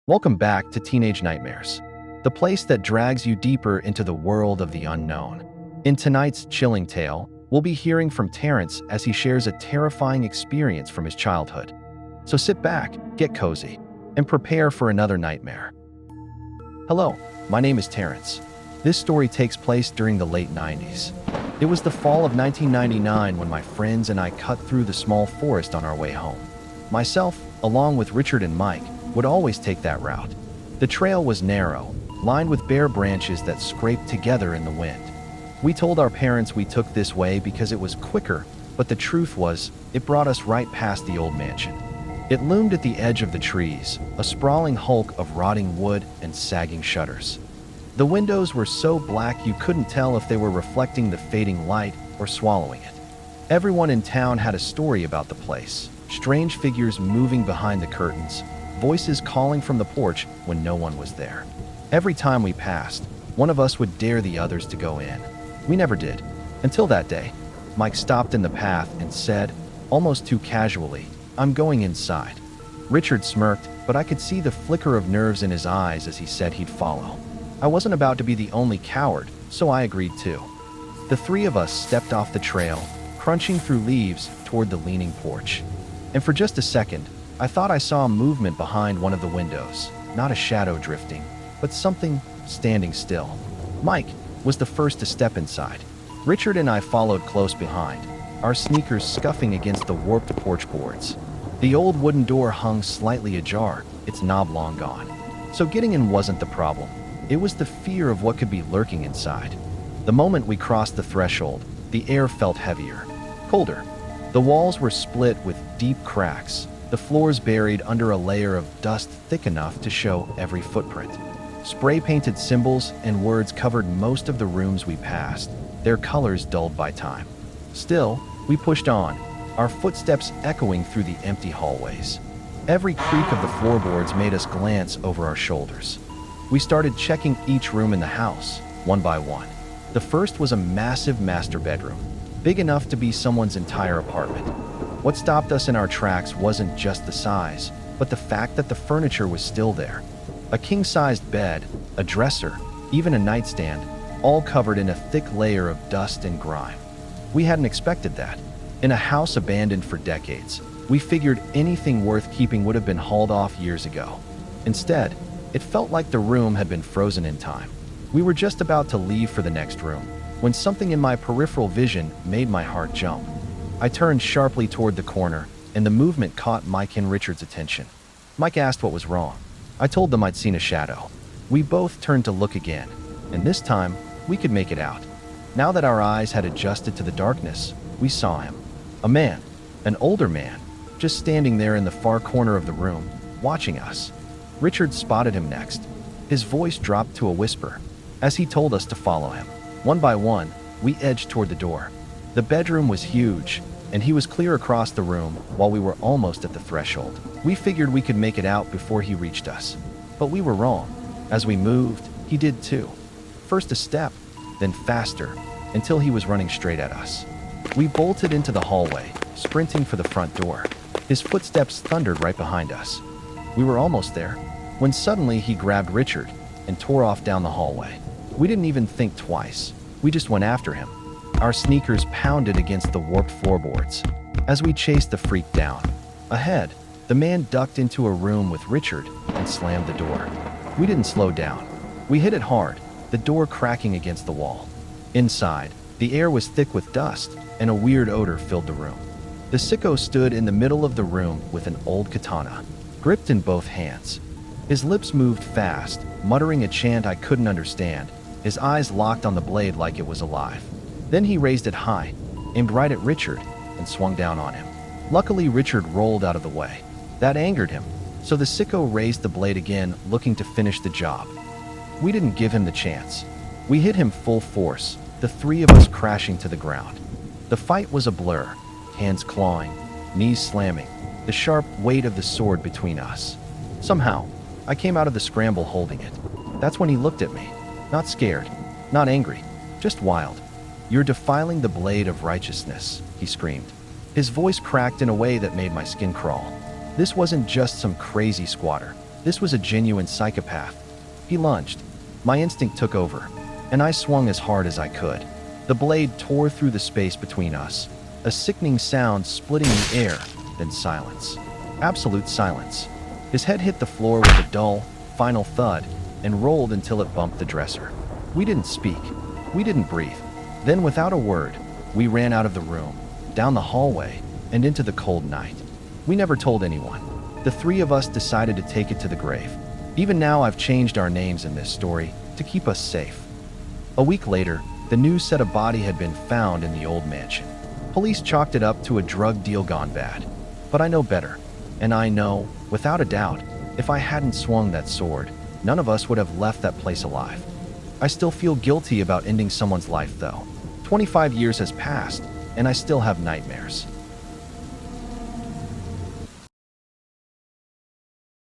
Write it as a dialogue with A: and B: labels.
A: Welcome back to Teenage Nightmares, the place that drags you deeper into the world of the unknown. In tonight's chilling tale, we'll be hearing from Terrence as he shares a terrifying experience from his childhood. So sit back, get cozy, and prepare for another nightmare. Hello, my name is Terrence. This story takes place during the late 90s. It was the fall of 1999 when my friends and I cut through the small forest on our way home. Myself, along with Richard and Mike, would always take that route. The trail was narrow, lined with bare branches that scraped together in the wind. We told our parents we took this way because it was quicker, but the truth was, it brought us right past the old mansion. It loomed at the edge of the trees, a sprawling hulk of rotting wood and sagging shutters. The windows were so black you couldn't tell if they were reflecting the fading light or swallowing it. Everyone in town had a story about the place. Strange figures moving behind the curtains, voices calling from the porch when no one was there. Every time we passed, one of us would dare the others to go in. We never did. Until that day, Mike stopped in the path and said, almost too casually, "I'm going inside." Richard smirked, but I could see the flicker of nerves in his eyes as he said he'd follow. I wasn't about to be the only coward, so I agreed too. The three of us stepped off the trail, crunching through leaves toward the leaning porch. And for just a second, I thought I saw a movement behind one of the windows. Not a shadow drifting, but something standing still. Mike was the first to step inside. Richard and I followed close behind, our sneakers scuffing against the warped porch boards. The old wooden door hung slightly ajar, its knob long gone. So getting in wasn't the problem. It was the fear of what could be lurking inside. The moment we crossed the threshold, the air felt heavier, colder. The walls were split with deep cracks, the floors buried under a layer of dust thick enough to show every footprint. Spray-painted symbols and words covered most of the rooms we passed, their colors dulled by time. Still, we pushed on, our footsteps echoing through the empty hallways. Every creak of the floorboards made us glance over our shoulders. We started checking each room in the house, one by one. The first was a massive master bedroom, big enough to be someone's entire apartment. What stopped us in our tracks wasn't just the size, but the fact that the furniture was still there. A king-sized bed, a dresser, even a nightstand, all covered in a thick layer of dust and grime. We hadn't expected that. In a house abandoned for decades, we figured anything worth keeping would have been hauled off years ago. Instead, it felt like the room had been frozen in time. We were just about to leave for the next room, when something in my peripheral vision made my heart jump. I turned sharply toward the corner, and the movement caught Mike and Richard's attention. Mike asked what was wrong. I told them I'd seen a shadow. We both turned to look again, and this time, we could make it out. Now that our eyes had adjusted to the darkness, we saw him. A man, an older man, just standing there in the far corner of the room, watching us. Richard spotted him next. His voice dropped to a whisper as he told us to follow him. One by one, we edged toward the door. The bedroom was huge, and he was clear across the room while we were almost at the threshold. We figured we could make it out before he reached us. But we were wrong. As we moved, he did too. First a step, then faster, until he was running straight at us. We bolted into the hallway, sprinting for the front door. His footsteps thundered right behind us. We were almost there, when suddenly he grabbed Richard and tore off down the hallway. We didn't even think twice. We just went after him. Our sneakers pounded against the warped floorboards as we chased the freak down. Ahead, the man ducked into a room with Richard and slammed the door. We didn't slow down. We hit it hard, the door cracking against the wall. Inside, the air was thick with dust, and a weird odor filled the room. The sicko stood in the middle of the room with an old katana, gripped in both hands. His lips moved fast, muttering a chant I couldn't understand, his eyes locked on the blade like it was alive. Then he raised it high, aimed right at Richard, and swung down on him. Luckily, Richard rolled out of the way. That angered him, so the sicko raised the blade again, looking to finish the job. We didn't give him the chance. We hit him full force, the three of us crashing to the ground. The fight was a blur, hands clawing, knees slamming, the sharp weight of the sword between us. Somehow, I came out of the scramble holding it. That's when he looked at me. Not scared, not angry, just wild. "You're defiling the blade of righteousness," he screamed. His voice cracked in a way that made my skin crawl. This wasn't just some crazy squatter. This was a genuine psychopath. He lunged. My instinct took over, and I swung as hard as I could. The blade tore through the space between us, a sickening sound splitting the air, then silence. Absolute silence. His head hit the floor with a dull, final thud and rolled until it bumped the dresser. We didn't speak. We didn't breathe. Then, without a word, we ran out of the room, down the hallway, and into the cold night. We never told anyone. The three of us decided to take it to the grave. Even now, I've changed our names in this story to keep us safe. A week later, the news said a body had been found in the old mansion. Police chalked it up to a drug deal gone bad. But I know better. And I know, without a doubt, if I hadn't swung that sword, none of us would have left that place alive. I still feel guilty about ending someone's life, though. 25 years has passed, and I still have nightmares.